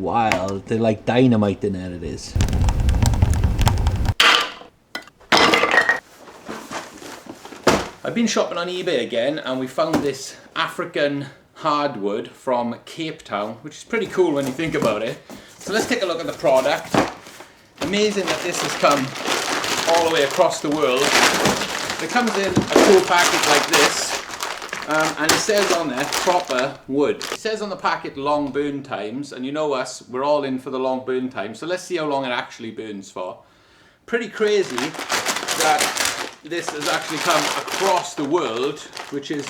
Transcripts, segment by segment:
wild. They're like dynamite in there, it is. I've been shopping on eBay again and we found this African hardwood from Cape Town, which is pretty cool when you think about it. So let's take a look at the product. Amazing that this has come all the way across the world. It comes in a cool package like this, and it says on there, proper wood. It says on the packet, long burn times, and you know us, we're all in for the long burn time, so let's see how long it actually burns for. Pretty crazy that this has actually come across the world, which is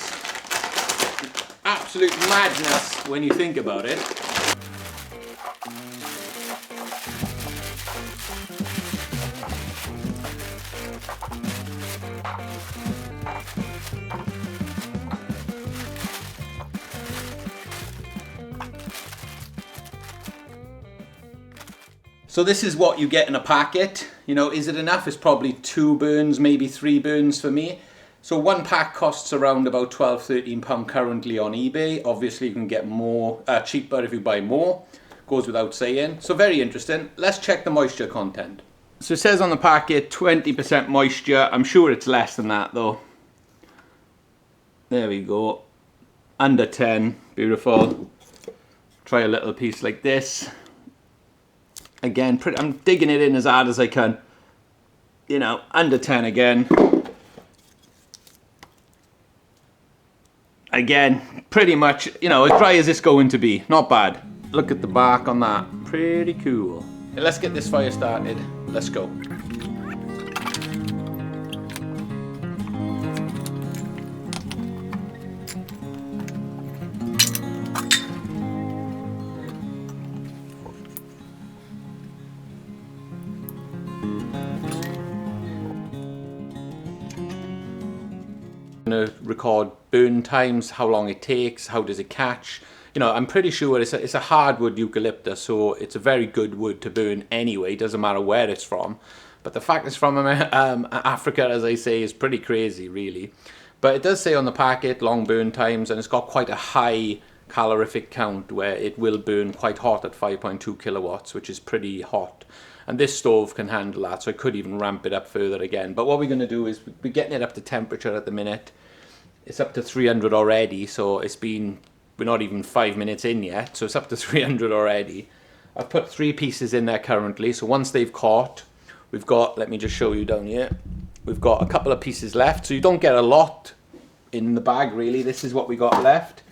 absolute madness when you think about it. So this is what you get in a packet. You know, is it enough? It's probably 2 burns, maybe 3 burns for me. So one pack costs around about £12–13 currently on eBay. Obviously you can get more cheaper if you buy more. Goes without saying. So very interesting. Let's check the moisture content. So it says on the packet 20% moisture. I'm sure it's less than that though. There we go. Under 10. Beautiful. Try a little piece like this. Again, I'm digging it in as hard as I can. You know, under 10 again. Again, pretty much, you know, as dry as it's going to be. Not bad. Look at the bark on that. Pretty cool. Let's get this fire started. Let's go. To record burn times, how long it takes, how does it catch. You know, I'm pretty sure it's a hardwood eucalyptus, so it's a very good wood to burn anyway. Doesn't matter where it's from, but the fact it's from Africa, as I say, is pretty crazy really. But it does say on the packet long burn times, and it's got quite a high calorific count where it will burn quite hot at 5.2 kilowatts, which is pretty hot. And this stove can handle that, so I could even ramp it up further again. But what we're going to do is we're getting it up to temperature at the minute. It's up to 300 already, so we're not even 5 minutes in yet, so it's up to 300 already. I've put 3 pieces in there currently, so once they've caught, we've got, let me just show you down here, we've got a couple of pieces left, so you don't get a lot in the bag really. This is what we got left.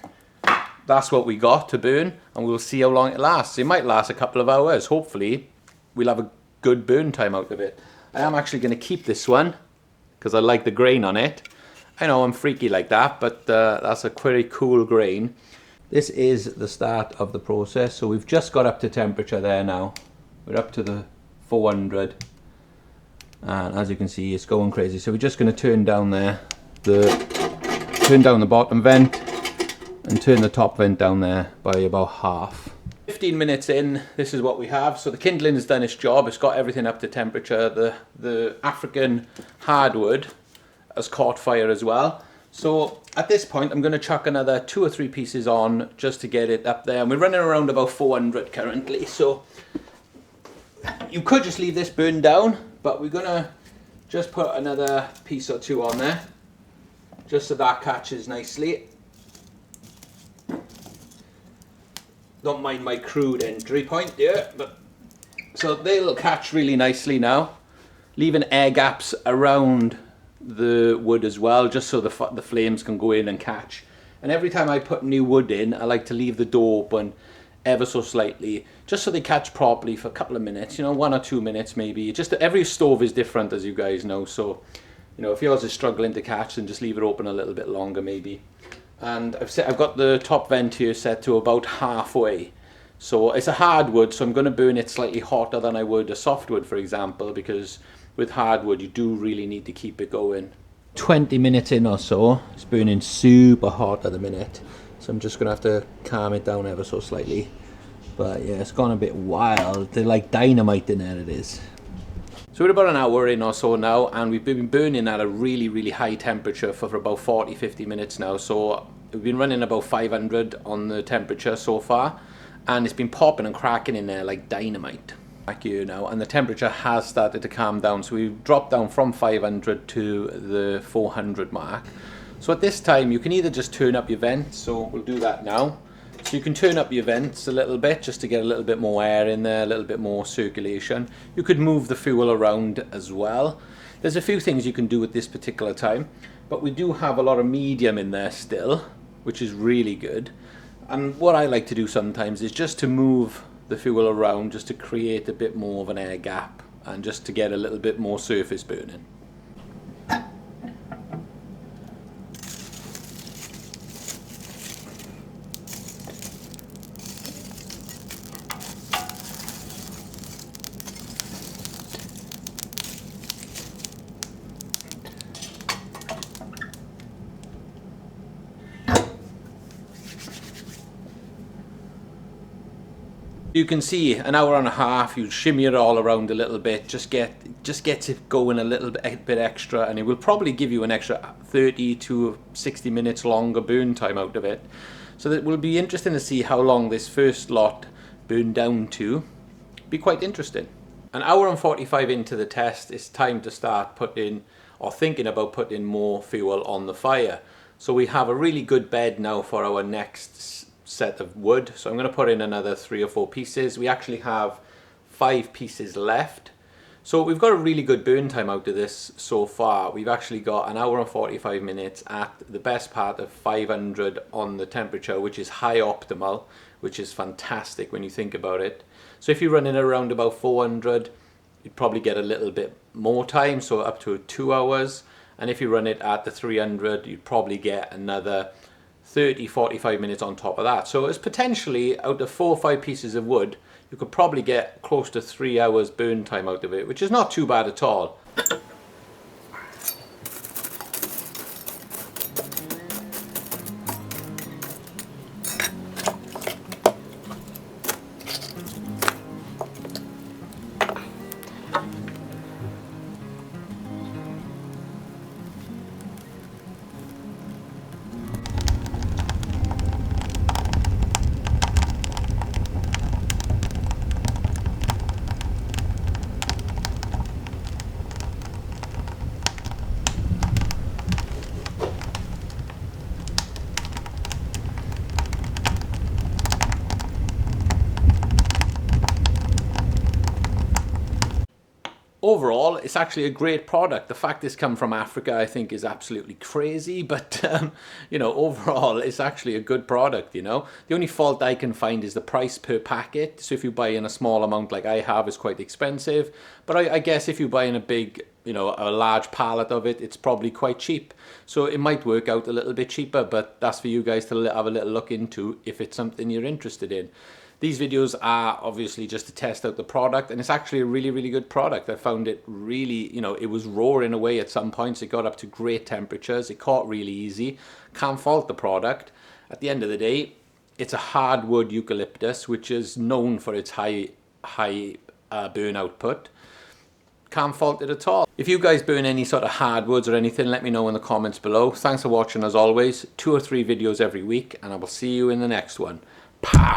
That's what we got to burn, and we'll see how long it lasts. It might last a couple of hours, hopefully. We'll have a good burn time out of it. I am actually going to keep this one because I like the grain on it. I know I'm freaky like that, but that's a pretty cool grain. This is the start of the process. So we've just got up to temperature there now. We're up to the 400. And as you can see, it's going crazy. So we're just going to turn down there, turn down the bottom vent and turn the top vent down there by about half. 15 minutes in, this is what we have. So the kindling has done its job. It's got everything up to temperature. The African hardwood has caught fire as well. So at this point, I'm going to chuck another 2 or 3 pieces on just to get it up there. And we're running around about 400 currently. So you could just leave this burned down, but we're going to just put another piece or 2 on there, just so that catches nicely. Don't mind my crude entry point here, but so they'll catch really nicely now, leaving air gaps around the wood as well, just so the flames can go in and catch. And every time I put new wood in, I like to leave the door open ever so slightly, just so they catch properly for a couple of minutes, you know, 1 or 2 minutes maybe. Just every stove is different, as you guys know, so you know, if yours is struggling to catch, then just leave it open a little bit longer maybe. And I've got the top vent here set to about halfway. So it's a hardwood, so I'm going to burn it slightly hotter than I would a softwood, for example, because with hardwood you do really need to keep it going. 20 minutes in or so, it's burning super hot at the minute. So I'm just going to have to calm it down ever so slightly. But yeah, it's gone a bit wild. They're like dynamite in there, it is. So we're about an hour in or so now, and we've been burning at a really high temperature for about 40-50 minutes now. So we've been running about 500 on the temperature so far, and it's been popping and cracking in there like dynamite. Back here now, and the temperature has started to calm down, so we've dropped down from 500 to the 400 mark. So at this time you can either just turn up your vents, so we'll do that now. So you can turn up your vents a little bit just to get a little bit more air in there, a little bit more circulation. You could move the fuel around as well. There's a few things you can do at this particular time, but we do have a lot of medium in there still, which is really good. And what I like to do sometimes is just to move the fuel around, just to create a bit more of an air gap and just to get a little bit more surface burning. You can see an hour and a half, you shimmy it all around a little bit, just gets it going a little bit extra, and it will probably give you an extra 30 to 60 minutes longer burn time out of it. So that will be interesting to see how long this first lot burned down to. Be quite interesting. An hour and 45 into the test, it's time to start putting, or thinking about putting more fuel on the fire. So we have a really good bed now for our next set of wood, so I'm going to put in another 3 or 4 pieces. We actually have 5 pieces left, so we've got a really good burn time out of this so far. We've actually got an hour and 45 minutes at the best part of 500 on the temperature, which is high optimal, which is fantastic when you think about it. So if you're running around about 400, you'd probably get a little bit more time, so up to 2 hours. And if you run it at the 300, you'd probably get another 30-45 minutes on top of that. So it's potentially, out of 4 or 5 pieces of wood, you could probably get close to 3 hours burn time out of it, which is not too bad at all. Overall, it's actually a great product. The fact it's come from Africa, I think, is absolutely crazy, but you know, overall it's actually a good product. You know, the only fault I can find is the price per packet. So if you buy in a small amount like I have, it's quite expensive, but I guess if you buy in a big, you know, a large pallet of it, it's probably quite cheap. So it might work out a little bit cheaper, but that's for you guys to have a little look into if it's something you're interested in. These videos are obviously just to test out the product, and it's actually a really, really good product. I found it really, you know, it was roaring away at some points. It got up to great temperatures. It caught really easy. Can't fault the product. At the end of the day, it's a hardwood eucalyptus, which is known for its high burn output. Can't fault it at all. If you guys burn any sort of hardwoods or anything, let me know in the comments below. Thanks for watching as always. 2 or 3 videos every week, and I will see you in the next one. Pow!